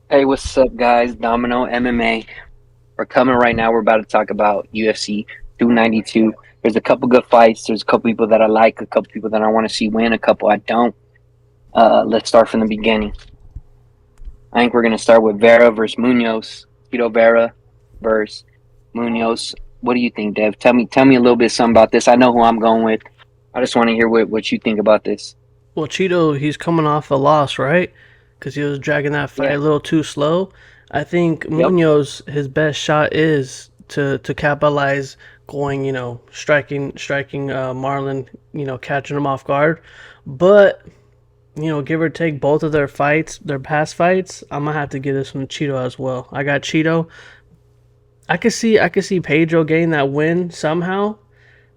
Hey, what's up, guys? Domino MMA. We're coming right now. We're about to talk about UFC 292. There's a couple good fights. There's a couple people that I like, a couple people that I want to see win, a couple I don't. Let's start from the beginning. I think we're going to start with Vera versus Munoz. Tito Vera versus Munoz. What do you think, Dev? Tell me a little bit something about this. I know who I'm going with. I just want to hear what you think about this. Well, Cheeto, he's coming off a loss, right? Because he was dragging that fight Yeah. a little too slow. I think Yep. Munoz, his best shot is to capitalize, going, striking Marlon, catching him off guard. But give or take both of their fights, their past fights, I'm gonna have to give this one to Cheeto as well. I got Cheeto. I could see Pedro getting that win somehow,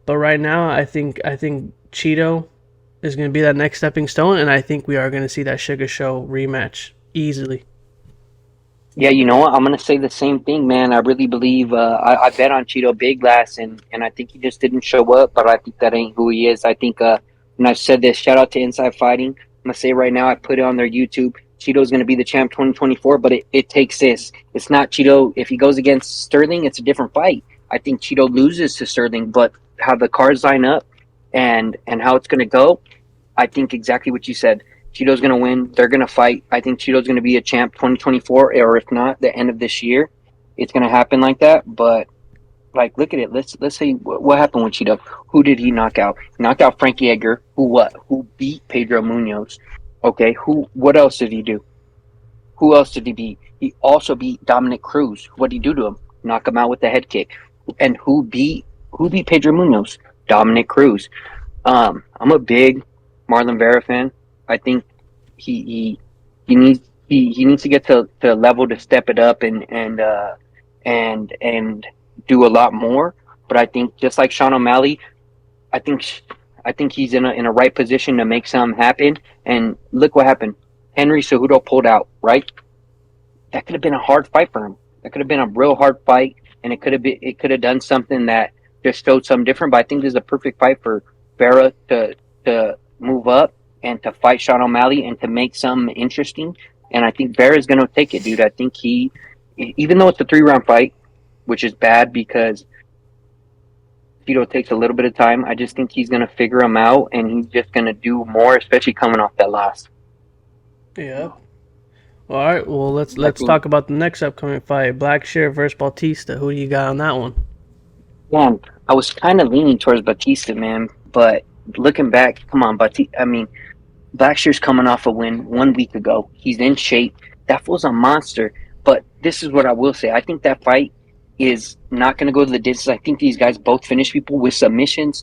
but right now I think Cheeto is going to be that next stepping stone, and I think we are going to see that Sugar Show rematch easily. Yeah, you know what? I'm gonna say the same thing, man. I really believe I bet on Cheeto big last, and I think he just didn't show up. But I think that ain't who he is. I think and I've said this. Shout out to Inside Fighting. I'm gonna say right now. I put it on their YouTube. Cheeto's gonna be the champ 2024, but it takes this. It's not Cheeto. If he goes against Sterling, it's a different fight. I think Cheeto loses to Sterling, but how the cards line up and how it's gonna go, I think exactly what you said. Cheeto's going to win. They're going to fight. I think Cheeto's going to be a champ 2024, or if not, the end of this year. It's going to happen like that. But like, look at it. Let's say what happened with Cheeto. Who did he knock out? He knocked out Frankie Edgar. Who what? Who beat Pedro Munoz? Okay. Who? What else did he do? Who else did he beat? He also beat Dominic Cruz. What did he do to him? Knock him out with the head kick. And who beat Pedro Munoz? Dominic Cruz. I'm a big Marlon Vera fan. I think he he, he needs he needs to get to a level to step it up and do a lot more. But I think just like Sean O'Malley, I think I think he's in a right position to make something happen. And look what happened. Henry Cejudo pulled out, right? That could have been a hard fight for him. That could have been a real hard fight, and it could have done something that just showed something different. But I think this is a perfect fight for Vera to move up and to fight Sean O'Malley and to make something interesting. And I think Vera's going to take it, dude. I think even though it's a 3 round fight, which is bad because Tito takes a little bit of time. I just think he's going to figure him out, and he's just going to do more, especially coming off that last. Yep. All right. Well, I let's think talk about the next upcoming fight: Blackshear versus Bautista. Who do you got on that one? Man, I was kind of leaning towards Batista, man, but looking back, come on, Batista. I mean, Blackshear's coming off a win 1 week ago. He's in shape. That fool's a monster. But this is what I will say. I think that fight is not going to go to the distance. I think these guys both finish people with submissions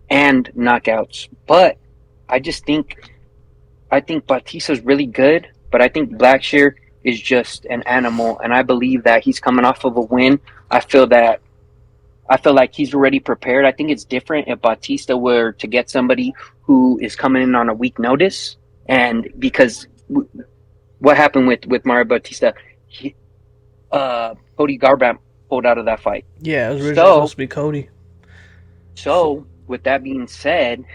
and knockouts. But I just think Batista's really good. But I think Blackshear is just an animal, and I believe that he's coming off of a win. I feel that I feel like he's already prepared. I think it's different if Bautista were to get somebody who is coming in on a week notice, and because what happened with Mario Bautista, Cody Garbrandt pulled out of that fight. Yeah, it was originally supposed So, to be Cody. So, so with that being said,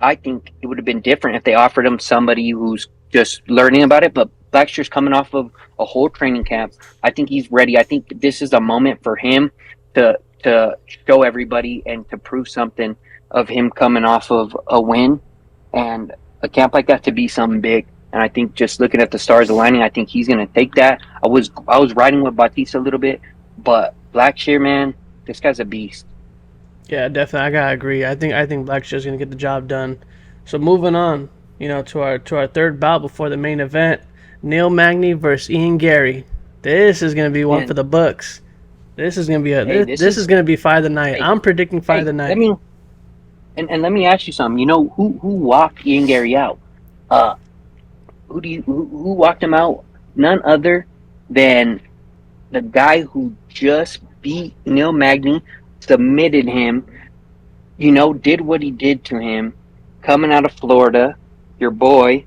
I think it would have been different if they offered him somebody who's just learning about it. But Blackshear's coming off of a whole training camp. I think he's ready. I think this is a moment for him to show everybody and to prove something of him coming off of a win and a camp like that to be something big. And I think just looking at the stars aligning, I think he's going to take that. I was riding with Batista a little bit, but Blackshear, man, this guy's a beast. yeah, definitely, I gotta agree. I think Blackshear's gonna get the job done. So moving on, to our third bout before the main event: Neil Magny versus Ian Gary. This is gonna be one for And the books. This is gonna be a hey, this is gonna be fight of the night. hey, I'm predicting fight of hey, the let night. me and let me ask you something. You know who walked Ian Gary out? Uh, who walked him out? None other than the guy who just beat Neil Magny, submitted him. Did what he did to him, coming out of Florida. Your boy,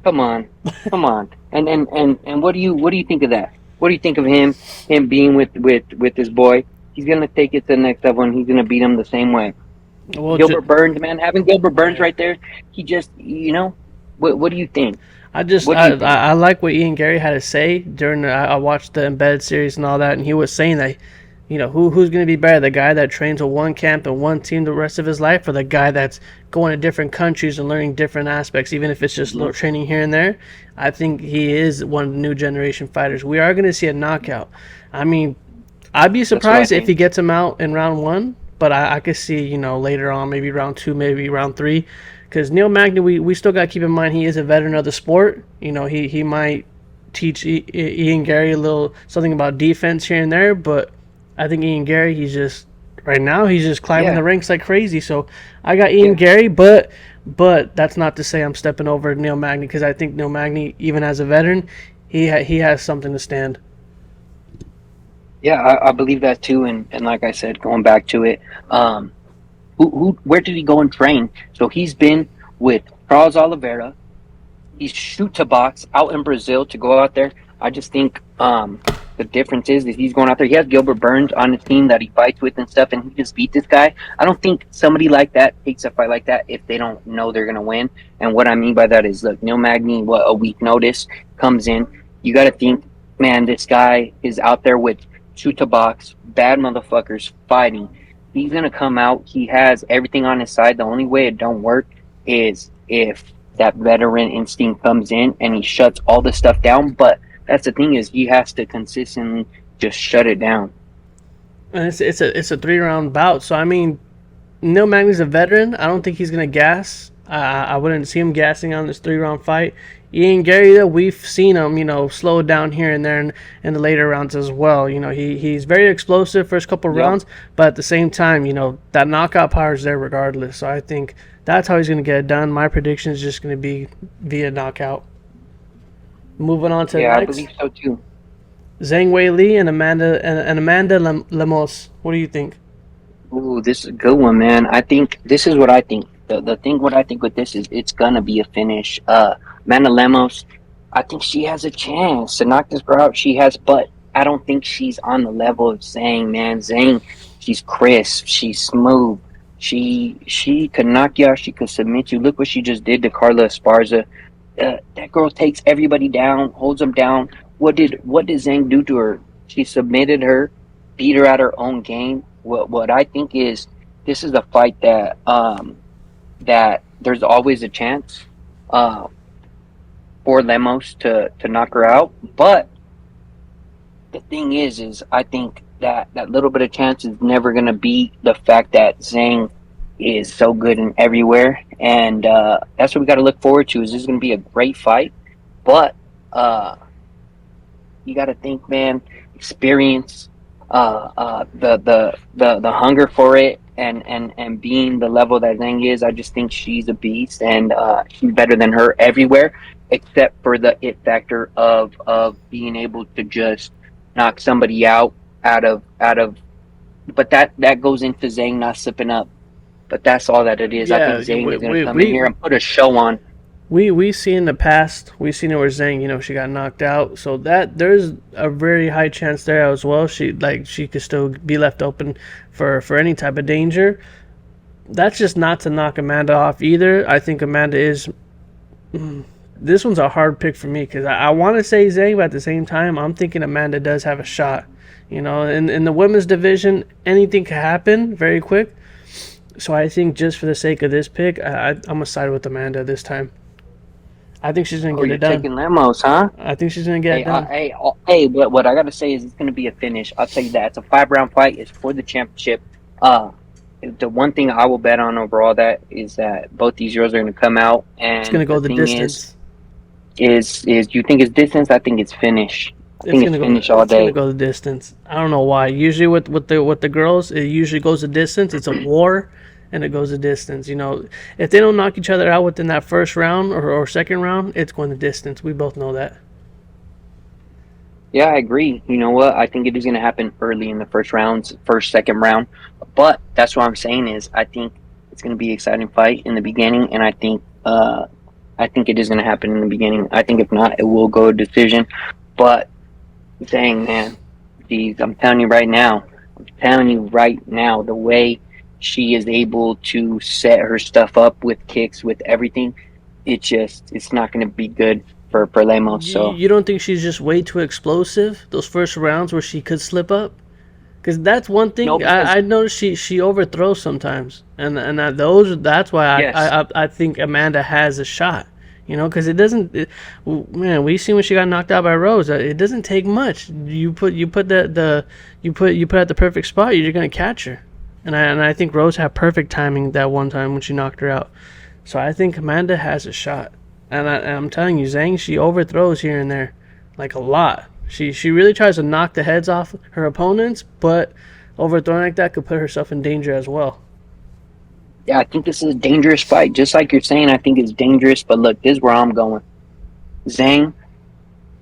come on, come on. And what do you think of that? What do you think of him being with his boy? He's gonna take it to the next level, and he's gonna beat him the same way. Well, Gilbert Burns, man, having Gilbert Burns yeah, right there, he just, what do you think? I just What do you think? I like what Ian Gary had to say during I watched the embedded series and all that, and he was saying that who's going to be better, the guy that trains with one camp and one team the rest of his life, or the guy that's going to different countries and learning different aspects, even if it's just Hmm. little training here and there. I think he is one of the new generation fighters. We are going to see a knockout. I mean, I'd be That's what I surprised if he think. gets him out in round one, but I could see later on, maybe round two, maybe round three, because Neil Magny, we still got to keep in mind he is a veteran of the sport. He might teach Ian Gary a little something about defense here and there, but I think Ian Gary, right now he's just climbing Yeah, the ranks like crazy. So I got Ian yeah, Gary, but that's not to say I'm stepping over Neil Magny, because I think Neil Magny, even as a veteran, he has something to stand. yeah. I believe that too. And like I said, going back to it, um, where did he go and train? So he's been with Charles Oliveira. He shoot to box out in Brazil to go out there. I just think the difference is that he's going out there. He has Gilbert Burns on his team that he fights with and stuff, and he just beat this guy. I don't think somebody like that takes a fight like that if they don't know they're gonna win. And what I mean by that is, look, Neil Magny, what a week notice comes in. You got to think, man, this guy is out there with shoot to box, bad motherfuckers fighting. He's gonna come out. He has everything on his side. The only way it don't work is if that veteran instinct comes in and he shuts all this stuff down. But that's the thing is he has to consistently just shut it down. And it's a 3 round bout. So I mean, Neil Magny's a veteran. I don't think he's gonna gas. I wouldn't see him gassing on this 3 round fight. Ian Gary, though, we've seen him, slow down here and there in the later rounds as well. He's very explosive first couple Yep. rounds, but at the same time, that knockout power is there regardless. So I think that's how he's gonna get it done. My prediction is just gonna be via knockout. Moving on to the Yeah, I next, believe so too. Zhang Wei Li and Amanda Lemos. What do you think? Ooh, this is a good one, man. I think this is what I think. The thing what I think with this is it's gonna be a finish. Mana Lemos, I think she has a chance to knock this girl out. She has, but I don't think she's on the level of Zhang, man. Zhang, she's crisp, she's smooth. She could knock you out, she could submit you. Look what she just did to Carla Esparza. That girl takes everybody down, holds them down. What did Zhang do to her? She submitted her, beat her at her own game. What I think is this is a fight that there's always a chance uh, for Lemos to knock her out. But the thing is I think that little bit of chance is never gonna beat the fact that Zhang is so good in everywhere, and that's what we got to look forward to. Is this going to be a great fight? But uh, you got to think, man, experience, the hunger for it, and being the level that Zhang is. I just think she's a beast, and she's better than her everywhere, except for the it factor of being able to just knock somebody out of. But that goes into Zhang not slipping up. But that's all that it is. I think Yeah, Zane we is going to we come in we here and put a show on. we see in the past, we seen it where Zhang, she got knocked out. So that there's a very high chance there as well. She could still be left open for any type of danger. That's just not to knock Amanda off either. I think Amanda is. This one's a hard pick for me because I want to say Zhang, but at the same time, I'm thinking Amanda does have a shot. In the women's division, anything can happen very quick. So I think just for the sake of this pick, I'm gonna side with Amanda this time. I think she's gonna Oh, get you're it done. taking Lemos, huh? I think she's gonna get it done. Hey. What I got to say is it's going to be a finish. I'll tell you that. It's a 5 round fight. It's for the championship. Uh, the one thing I will bet on overall that is that both these girls are going to come out. It's gonna And the go the thing is, distance. is you think it's distance? I think it's finish. I It's think it's gonna go. finish all It's gonna day. go the distance. I don't know why. Usually with the girls, it usually goes the distance. It's a war, and it goes the distance. If they don't knock each other out within that first round or second round, it's going the distance. We both know that. Yeah, I agree. You know what? I think it is going to happen early in the first rounds, first, second round. But that's what I'm saying is I think it's going to be an exciting fight in the beginning, and I think it is going to happen in the beginning. I think if not, it will go to decision. But dang man, geez, I'm telling you right now, the way she is able to set her stuff up with kicks, with everything, it's not going to be good for Lemos. So You don't think she's just way too explosive? Those first rounds where she could slip up? Because that's one no, thing because I noticed she overthrows sometimes, and that's why yes, I think Amanda has a shot. Because it doesn't. Man, we seen when she got knocked out by Rose. It doesn't take much. You put you put at the perfect spot. You're gonna catch her, and I think Rose had perfect timing that one time when she knocked her out. So I think Amanda has a shot, and I'm telling you, Zhang, she overthrows here and there, like a lot. She really tries to knock the heads off her opponents, but overthrowing like that could put herself in danger as well. yeah, I think this is a dangerous fight. Just like you're saying, I think it's dangerous. But look, this is where I'm going. Zhang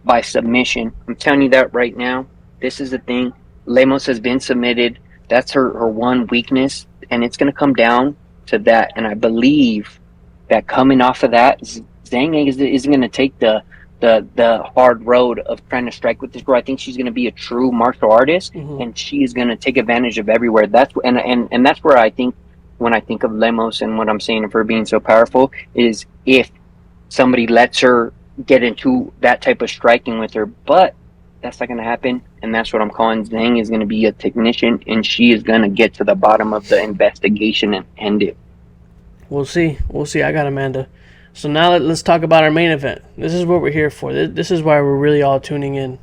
by submission. I'm telling you that right now. This is the thing. Lemos has been submitted. That's her one weakness, and it's going to come down to that. And I believe that coming off of that, Zhang isn't going to take the hard road of trying to strike with this girl. I think she's going to be a true martial artist, Hmm. and she is going to take advantage of everywhere. And that's where I think when I think of Lemos and what I'm saying of her being so powerful is if somebody lets her get into that type of striking with her. But that's not going to happen. And that's what I'm calling Zhang is going to be a technician, and she is going to get to the bottom of the investigation and end it. We'll see. We'll see. I got Amanda. So now let's talk about our main event. This is what we're here for. This is why we're really all tuning in.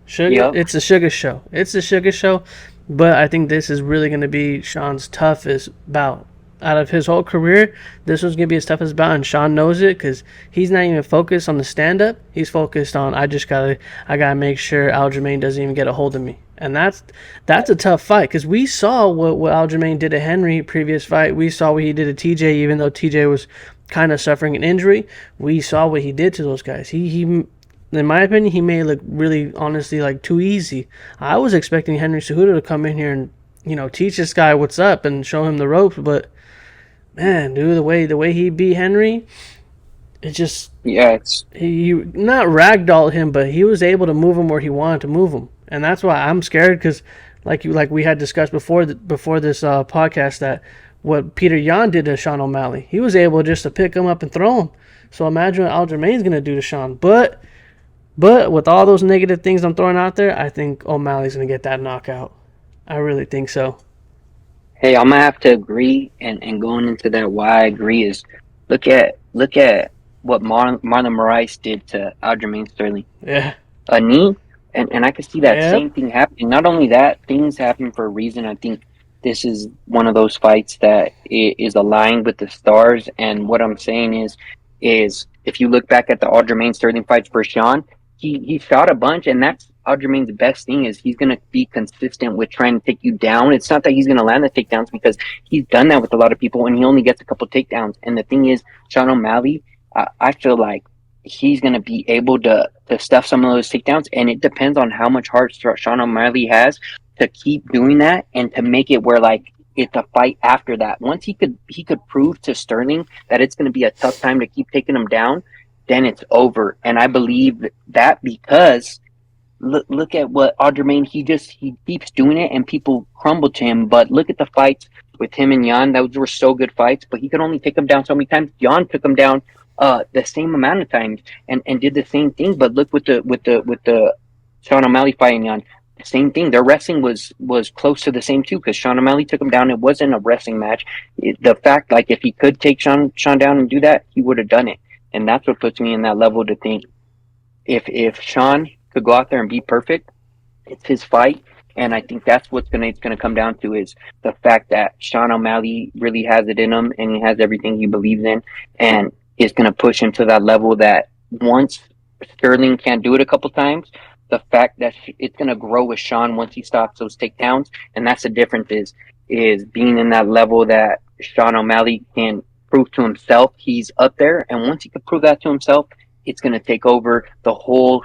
Sugar. Yep. It's a sugar show. It's a sugar show, but I think this is really going to be Sean's toughest bout. Out of his whole career, this one's gonna be his toughest bout, and Sean knows it because he's not even focused on the stand up. He's focused on I gotta make sure Aljamain doesn't even get a hold of me, and that's a tough fight because we saw what Aljamain did to Henry previous fight. We saw what he did to TJ, even though TJ was kind of suffering an injury. We saw what he did to those guys. He in my opinion, he made it look really honestly like too easy. I was expecting Henry Cejudo to come in here and teach this guy what's up and show him the ropes, but man, dude, the way he beat Henry, it just Yeah, it's he not ragdolled him, but he was able to move him where he wanted to move him, and that's why I'm scared because, like we had discussed before this podcast, that what Peter Yan did to Sean O'Malley, he was able just to pick him up and throw him. So imagine what Aljamain's gonna do to Sean, but with all those negative things I'm throwing out there, I think O'Malley's gonna get that knockout. I really think so. hey, I'm gonna have to agree. And going into that, why I agree is look at what Marlon Moraes did to Aljamain Sterling. Yeah. A knee, and I could see that Yep. same thing happening. Not only that, things happen for a reason. I think this is one of those fights that is aligned with the stars. And what I'm saying is if you look back at the Aljamain Sterling fights for Sean, he shot a bunch, and that's Aljamain's best thing is he's going to be consistent with trying to take you down. It's not that he's going to land the takedowns because he's done that with a lot of people, and he only gets a couple takedowns. And the thing is, Sean O'Malley, I feel like he's going to be able to stuff some of those takedowns, and it depends on how much heart Sean O'Malley has to keep doing that and to make it where like it's a fight after that. Once he could prove to Sterling that it's going to be a tough time to keep taking him down, then it's over. And I believe that because look at what Aljamain, he keeps doing it and people crumble to him. But look at the fights with him and Jan; those were so good fights. But he could only take him down so many times. Jan took him down the same amount of times and did the same thing. But look with the Sean O'Malley fighting Jan. The same thing. Their wrestling was close to the same too because Sean O'Malley took him down. It wasn't a wrestling match. The fact, like, if he could take Sean down and do that, he would have done it. And that's what puts me in that level to think if Sean could go out there and be perfect, it's his fight. And I think that's what's gonna come down to is the fact that Sean O'Malley really has it in him and he has everything he believes in and is gonna push him to that level that once Sterling can't do it a couple times, the fact that it's gonna grow with Sean once he stops those takedowns, and that's the difference is being in that level that Sean O'Malley can prove to himself he's up there, and once he can prove that to himself, it's gonna take over the whole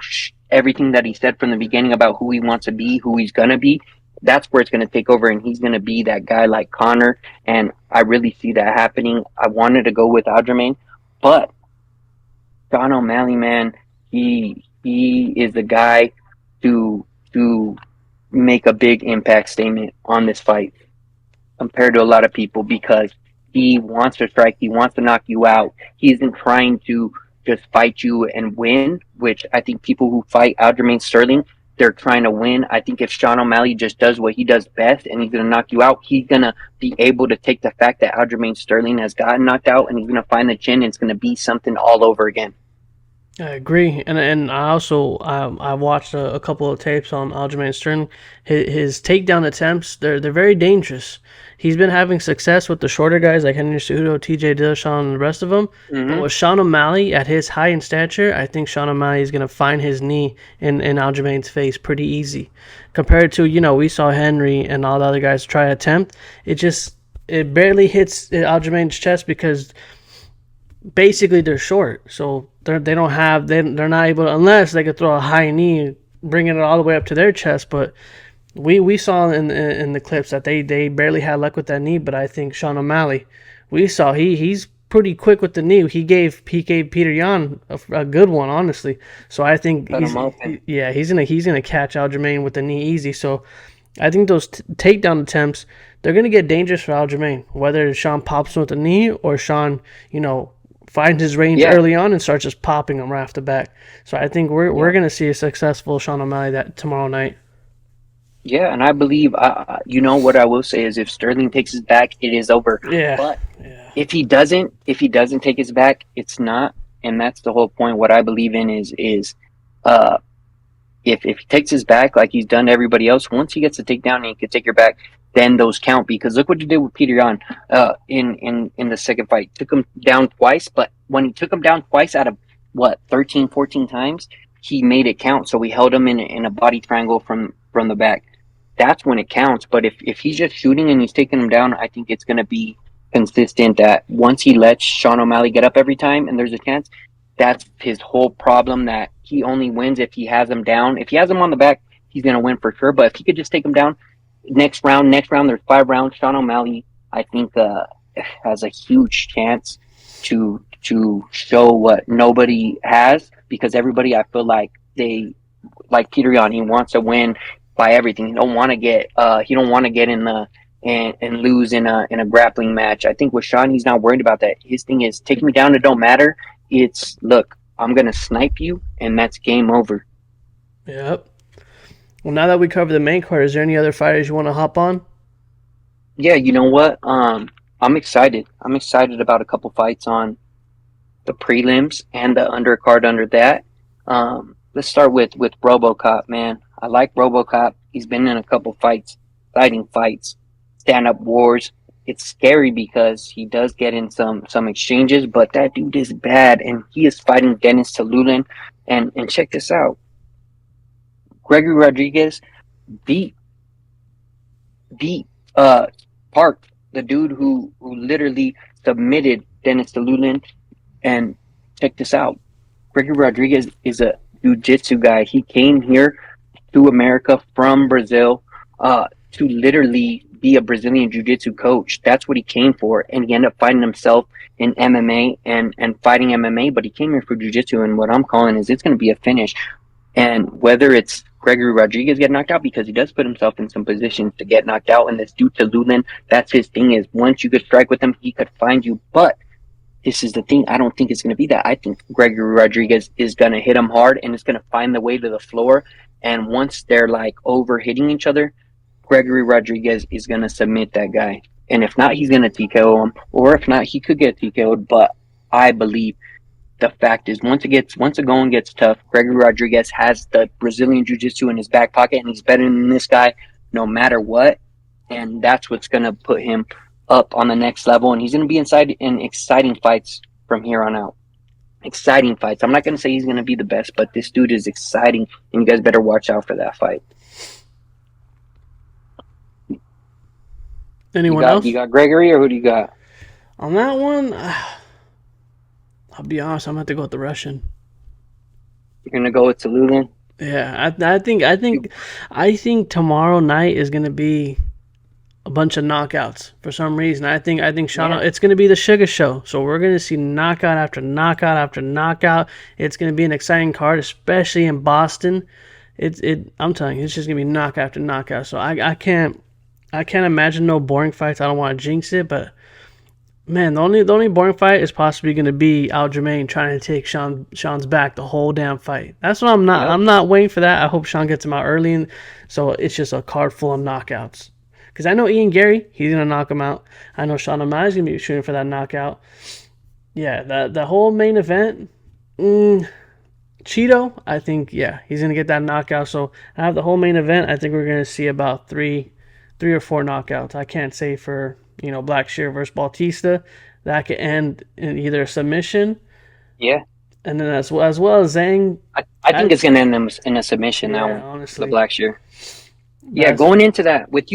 everything that he said from the beginning about who he wants to be, who he's gonna be. That's where it's gonna take over, and he's gonna be that guy like Connor. And I really see that happening. I wanted to go with Aljamain, but Sean O'Malley, man, he is the guy to make a big impact statement on this fight compared to a lot of people because he wants to strike, he wants to knock you out. He isn't trying just fight you and win, which I think people who fight Aljamain Sterling, they're trying to win. I think if Sean O'Malley just does what he does best and he's going to knock you out, he's going to be able to take the fact that Aljamain Sterling has gotten knocked out and he's going to find the chin and it's going to be something all over again. I agree, and I also I watched a couple of tapes on Aljamain Sterling. His takedown attempts they're very dangerous. He's been having success with the shorter guys like Henry Cejudo, T.J. Dillashaw, and the rest of them. But Mm-hmm. with Sean O'Malley at his height and stature, I think Sean O'Malley is gonna find his knee in Aljamain's face pretty easy, compared to we saw Henry and all the other guys try to attempt. It barely hits Aljamain's chest because basically they're short, so they don't have they're not able to, unless they could throw a high knee, bringing it all the way up to their chest. But we saw in the clips that they barely had luck with that knee. But I think Sean O'Malley, we saw he's pretty quick with the knee. He gave Peter Yan a good one, honestly. So I think Cut him open. he's gonna catch Aljamain with the knee easy. So I think those takedown attempts, they're gonna get dangerous for Aljamain, whether Sean pops him with the knee or Sean finds his range Yeah, early on and starts just popping them right off the back. So I think we're yeah. gonna see a successful Sean O'Malley that tomorrow night. Yeah, and I believe, what I will say is if Sterling takes his back, it is over. Yeah, But yeah, if he doesn't take his back, it's not. And that's the whole point. What I believe in is uh, if he takes his back like he's done to everybody else, once he gets a takedown and he can take your back, then those count. Because look what you did with Peter Yan in the second fight. Took him down twice, but when he took him down twice out of what 13, 14 times, he made it count. So we held him in a body triangle from the back. That's when it counts. But if he's just shooting and he's taking him down, I think it's going to be consistent that once he lets Sean O'Malley get up every time and there's a chance, that's his whole problem. That he only wins if he has him down. If he has him on the back, he's gonna win for sure. But if he could just take him down next round, there's 5 rounds. Sean O'Malley, I think, has a huge chance to show what nobody has because everybody, I feel like they like Peter Yan. He wants to win by everything. He don't want to get in the and lose in a grappling match. I think with Sean, he's not worried about that. His thing is take me down. It don't matter. It's look, I'm gonna snipe you, and that's game over. yep. Well, now that we covered the main card, is there any other fighters you want to hop on? Yeah, you know what? I'm excited. I'm excited about a couple fights on the prelims and the undercard under that. Let's start with RoboCop, man. I like RoboCop. He's been in a couple fights, exciting fights, stand up wars. It's scary because he does get in some exchanges, but that dude is bad, and he is fighting Dennis Talulin. And check this out: Gregory Rodriguez beat beat Park, the dude who literally submitted Dennis Talulin. And check this out: Gregory Rodriguez is a jiu-jitsu guy. He came here to America from Brazil to literally be a Brazilian jiu-jitsu coach. That's what he came for, and he ended up finding himself in MMA and fighting MMA. But he came here for jiu-jitsu, and what I'm calling is it's going to be a finish. And whether it's Gregory Rodriguez get knocked out, because he does put himself in some positions to get knocked out, and this dude to Lulin, that's his thing, is once you could strike with him, he could find you. But this is the thing. I don't think it's going to be that. I think Gregory Rodriguez is going to hit him hard and it's going to find the way to the floor. And once they're like over hitting each other, Gregory Rodriguez is going to submit that guy. And if not, he's going to TKO him. Or if not, he could get TKO'd. But I believe the fact is once the going gets tough, Gregory Rodriguez has the Brazilian Jiu-Jitsu in his back pocket and he's better than this guy no matter what. And that's what's going to put him up on the next level, and he's going to be inside in exciting fights from here on out. Exciting fights. I'm not going to say he's going to be the best, but this dude is exciting, and you guys better watch out for that fight. You Anyone got you else got Gregory, or who do you got? on that one? I'll be honest. I'm gonna have to go with the Russian. You're going to go with Talulin? Yeah, I think tomorrow night is gonna be a bunch of knockouts for some reason. I think Sean, Yeah. it's gonna be the Sugar Show. So we're gonna see knockout after knockout after knockout. It's gonna be an exciting card, especially in Boston. I'm telling you, it's just gonna be knockout after knockout. So I can't imagine no boring fights. I don't want to jinx it, but Man, the only boring fight is possibly going to be Aljamain trying to take Sean's back the whole damn fight. That's what Yep. I'm not waiting for that. I hope Sean gets him out early, and so it's just a card full of knockouts. Because I know Ian Gary, he's gonna knock him out. I know Sean O'Malley's gonna be shooting for that knockout. Yeah, the whole main event, Cheeto, I think yeah he's gonna get that knockout. So I have the whole main event. I think we're gonna see about three or four knockouts. I can't say for Black Shear versus Bautista. That could end in either a submission, Yeah. and then as well as Zhang. I think I it's gonna end in a submission. That Yeah, one, the honestly, Black Shear. Yeah, that's going into that with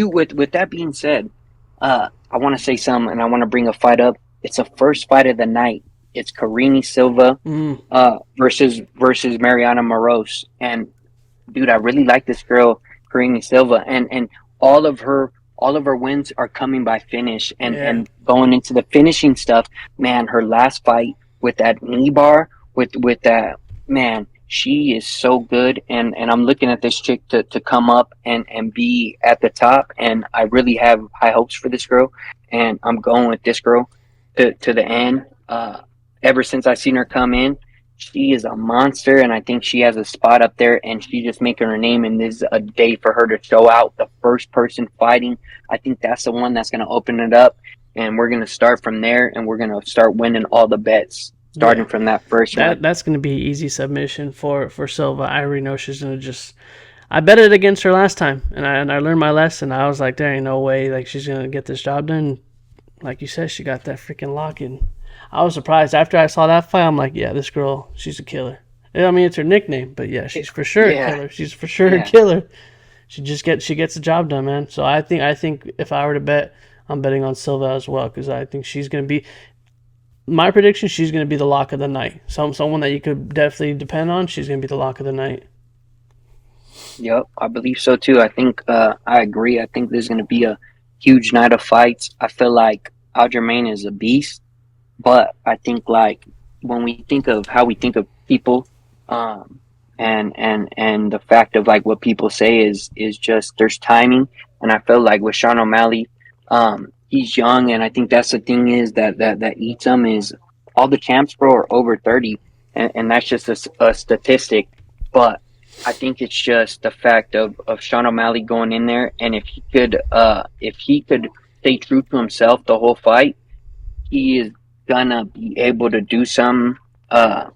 that being said, I want to say something, and I want to bring a fight up. It's a first fight of the night. It's Karine Silva versus Mariana Moros, and dude, I really like this girl, Karine Silva, and all of her all of her wins are coming by finish, yeah and going into the finishing stuff, man, her last fight with that knee bar, with that, man, she is so good, and I'm looking at this chick to come up and be at the top, and I really have high hopes for this girl, and I'm going with this girl to the end. Ever since I seen her come in, she is a monster, and I think she has a spot up there, and she's just making her name. And this is a day for her to show out the first person fighting. I think that's the one that's going to open it up, and we're going to start from there, and we're going to start winning all the bets yeah starting from that first one. that's gonna be easy submission for Silva. I already know she's gonna just. I bet it against her last time, and I learned my lesson. I was like, there ain't no way like she's gonna get this job done. Like you said, she got that freaking lock in. I was surprised after I saw that fight. I'm like, yeah, this girl, she's a killer. I mean, it's her nickname, but yeah, she's for sure a Yeah, killer. She's for sure a yeah, killer. She gets the job done, man. So I think if I were to bet, I'm betting on Silva as well because I think she's gonna be my prediction. She's gonna be the lock of the night. Someone that you could definitely depend on. She's gonna be the lock of the night. yep. I believe so too. I think I agree. I think there's going to be a huge night of fights. I feel like Aljamain is a beast. But I think like when we think of how we think of people, um, and the fact of like what people say is just there's timing, and I feel like with Sean O'Malley, he's young, and I think that's the thing is that eats him is all the champs, bro, are over 30, and that's just a statistic, but. I think it's just the fact of Sean O'Malley going in there, and if he could stay true to himself the whole fight, he is gonna be able to do some uh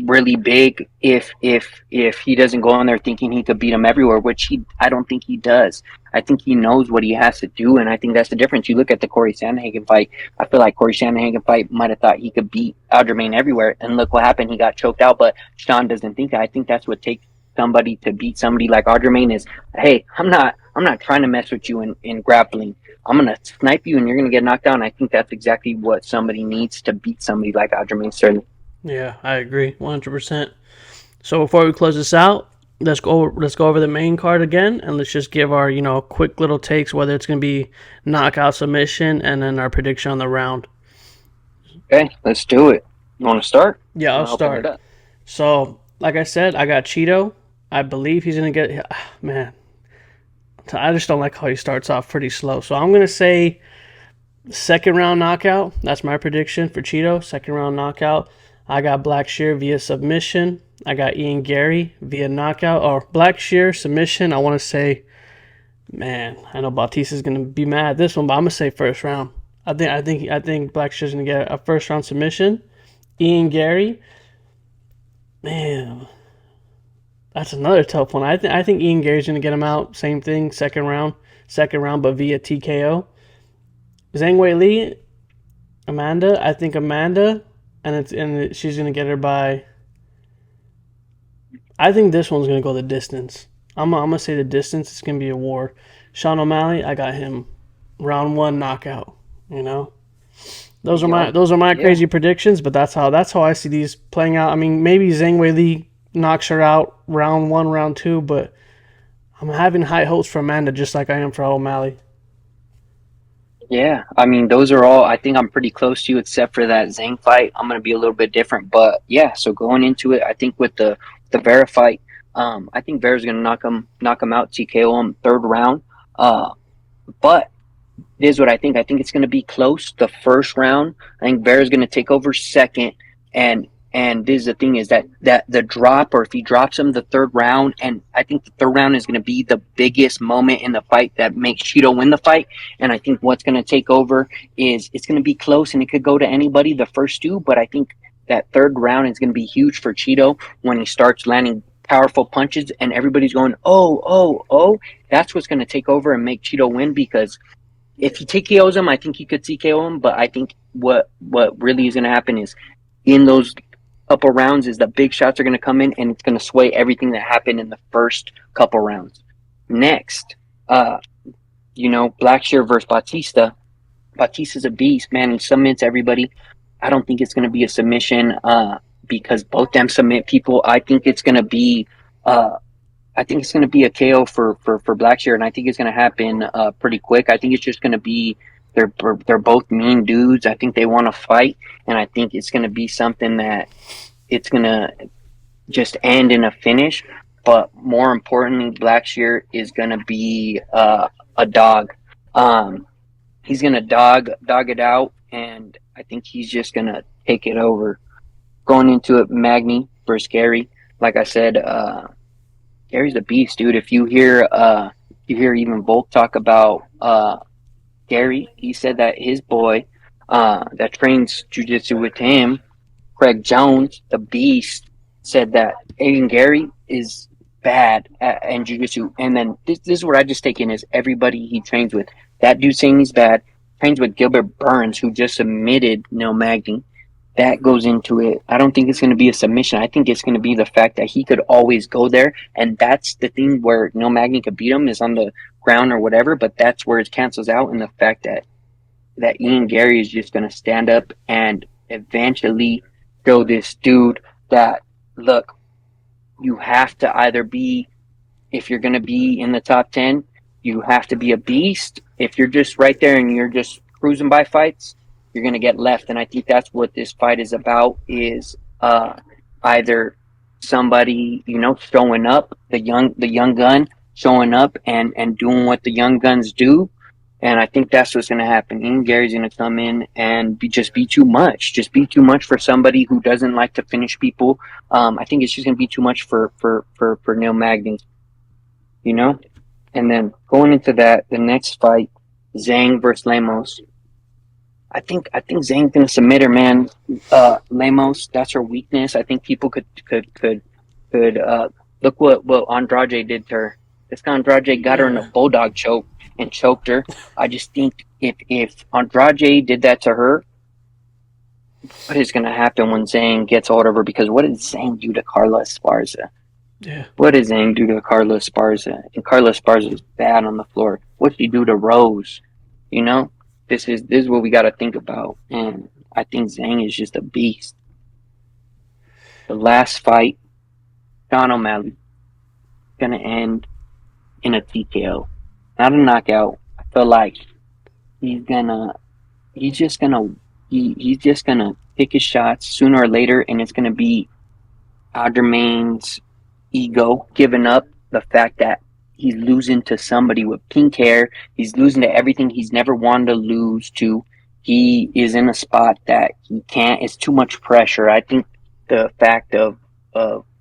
really big if he doesn't go in there thinking he could beat him everywhere, which he I don't think he does. I think he knows what he has to do, and I think that's the difference. You look at the Corey Sandhagen fight. I feel like Corey Sandhagen fight might have thought he could beat Aljamain everywhere, and look what happened. He got choked out, but Sean doesn't think that. I think that's what takes somebody to beat somebody like Aljamain is, hey, I'm not trying to mess with you in grappling. I'm gonna snipe you and you're gonna get knocked down. I think that's exactly what somebody needs to beat somebody like Aljamain Sterling. Yeah, I agree, 100%. So before we close this out, let's go over the main card again, and let's just give our quick little takes, whether it's gonna be knockout, submission, and then our prediction on the round. Okay, let's do it. You want to start? Yeah, I'm I'll gonna open it start. up. So like I said, I got Cheeto. I believe he's gonna get man. I just don't like how he starts off pretty slow. So I'm gonna say second round knockout. That's my prediction for Cheeto. Second round knockout. I got Black Shear via submission. I got Ian Gary via knockout or Black Shear submission. I want to say, man, I know Bautista's gonna be mad at this one, but I'm gonna say first round. I think Black Shear's gonna get a first round submission. Ian Gary, man, that's another tough one. I think Ian Gary's gonna get him out. Same thing, second round, but via TKO. Zhang Wei Li, Amanda. I think Amanda, she's gonna get her by. I think this one's gonna go the distance. I'm gonna say the distance. It's gonna be a war. Sean O'Malley, I got him round one knockout. You know, those are my Yep. those are my Yeah. crazy predictions. But that's how I see these playing out. I mean, maybe Zhang Wei Li knocks her out round one, round two, but I'm having high hopes for Amanda, just like I am for O'Malley. Yeah. I mean, those are all. I think I'm pretty close to you, except for that Zhang fight. I'm gonna be a little bit different, but yeah. So going into it, I think with the Vera fight, I think Vera's gonna knock him out, TKO him third round. Uh, but This is what I think. I think it's going to be close the first round. I think Bear's going to take over second, and this is the thing is that the drop, or if he drops him the third round, and I think the third round is going to be the biggest moment in the fight that makes Cheeto win the fight. And I think what's going to take over is it's going to be close, and it could go to anybody the first two, but I think that third round is going to be huge for Cheeto when he starts landing powerful punches and everybody's going, oh, oh, oh. That's what's going to take over and make Cheeto win, because if he TKOs him, I think he could TKO him. But I think what really is going to happen is in those couple rounds is the big shots are going to come in, and it's going to sway everything that happened in the first couple rounds. Next, uh, Blackshear versus Batista. Batista's a beast, man. He submits everybody. I don't think it's going to be a submission because both them submit people. Uh, I think it's going to be a KO for Blackshear, and I think it's going to happen pretty quick. I think it's just going to be they're both mean dudes. I think they want to fight, and I think it's going to be something that it's going to just end in a finish. But more importantly, Blackshear is going to be a dog. Um, he's going to dog it out, and I think he's just going to take it over. Going into it, Magny versus Gary. Like I said, Gary's a beast, dude. If you hear even Volk talk about Gary, he said that his boy that trains jujitsu with him, Craig Jones, the beast, said that Aiden Gary is bad in jujitsu. And then this is what I just take in is everybody he trains with. That dude saying he's bad trains with Gilbert Burns, who just submitted Neil Magny. That goes into it. I don't think it's going to be a submission. I think it's going to be the fact that he could always go there, and that's the thing where no Magny could beat him is on the ground or whatever. But that's where it cancels out, in the fact that Ian Gary is just going to stand up and eventually show this dude that, look, you have to either be, if you're going to be in the top 10, you have to be a beast. If you're just right there and you're just cruising by fights, you're going to get left. And I think that's what this fight is about, is either somebody, showing up, the young gun showing up and doing what the young guns do. And I think that's what's going to happen. Ian Gary's going to come in and just be too much. Just be too much for somebody who doesn't like to finish people. I think it's just going to be too much for Neil Magny, you know? And then going into that, the next fight, Zhang versus Lemos. I think Zhang's gonna submit her, man. Lemos, that's her weakness. I think people could look what Andrade did to her. This guy Andrade got her in a Yeah. bulldog choke and choked her. I just think if Andrade did that to her, what is gonna happen when Zhang gets hold of her? Because what did Zhang do to Carla Esparza? Yeah. What did Zhang do to Carla Esparza? And Carla Esparza is bad on the floor. What did he do to Rose? You know, this is what we got to think about. And I think Zhang is just a beast. The last fight, Sean O'Malley, gonna end in a TKO, not a knockout. I feel like he's gonna, he's just gonna, he's just gonna pick his shots sooner or later, and it's gonna be Aljamain's ego giving up, the fact that he's losing to somebody with pink hair. He's losing to everything he's never wanted to lose to. He is in a spot that he can't. It's too much pressure. I think the fact of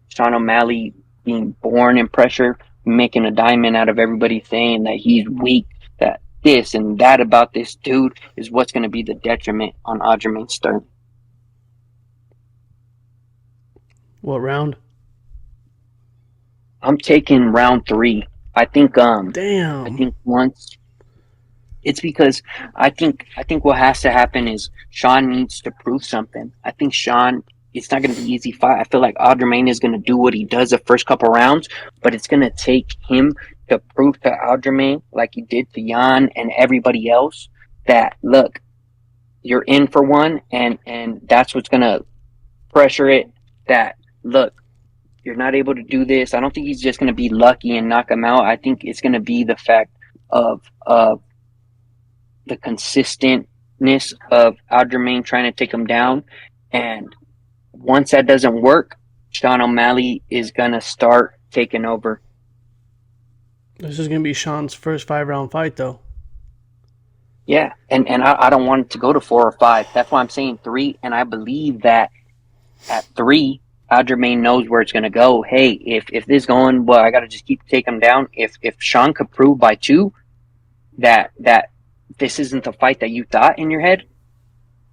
Sean O'Malley being born in pressure, making a diamond out of everybody saying that he's weak, that this and that about this dude is what's going to be the detriment on Aljamain Sterling. What round? I'm taking round three. I think I Damn. think once it's because I think what has to happen is Sean needs to prove something. I think Sean, it's not going to be easy fight. I feel like Aljamain is going to do what he does the first couple rounds, but it's going to take him to prove to Aljamain, like he did to Jan and everybody else, that look, you're in for one, and that's what's going to pressure it. That look, you're not able to do this. I don't think he's just going to be lucky and knock him out. I think it's going to be the fact of the consistentness of Aljamain trying to take him down. And once that doesn't work, Sean O'Malley is going to start taking over. This is gonna be Sean's first 5 round fight, though. Yeah, and I don't want it to go to 4 or 5. That's why I'm saying 3. And I believe that at 3, Aljamain knows where it's going to go. Hey, if this going, well, I got to just keep taking him down. If Sean could prove by 2 that this isn't the fight that you thought in your head,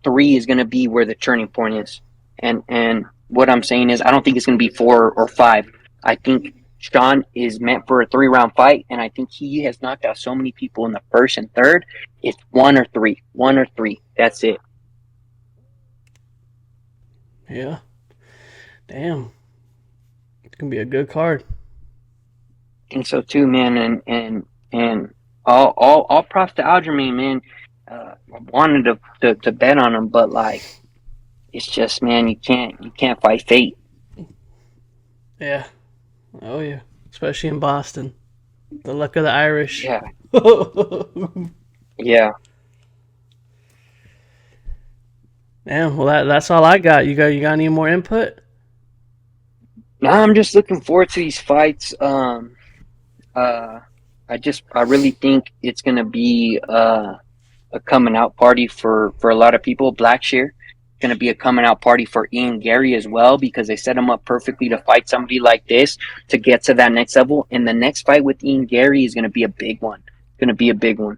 3 is going to be where the turning point is. And what I'm saying is, I don't think it's going to be 4 or 5. I think Sean is meant for a 3 round fight, and I think he has knocked out so many people in the first and third. It's 1 or 3, 1 or 3. That's it. Yeah. Damn. It's gonna be a good card. I think so too, man. And all props to Aljamain, man. I wanted to bet on him, but like it's just, man, you can't fight fate. Yeah. Oh yeah. Especially in Boston. The luck of the Irish. Yeah, yeah. Damn. Well, that's all I got. You got any more input? Now I'm just looking forward to these fights. Uh, I really think it's gonna be a coming out party for a lot of people. Blackshear going to be a coming out party for Ian Gary as well, because they set him up perfectly to fight somebody like this to get to that next level. And the next fight with Ian Gary is going to be a big one. Going to be a big one.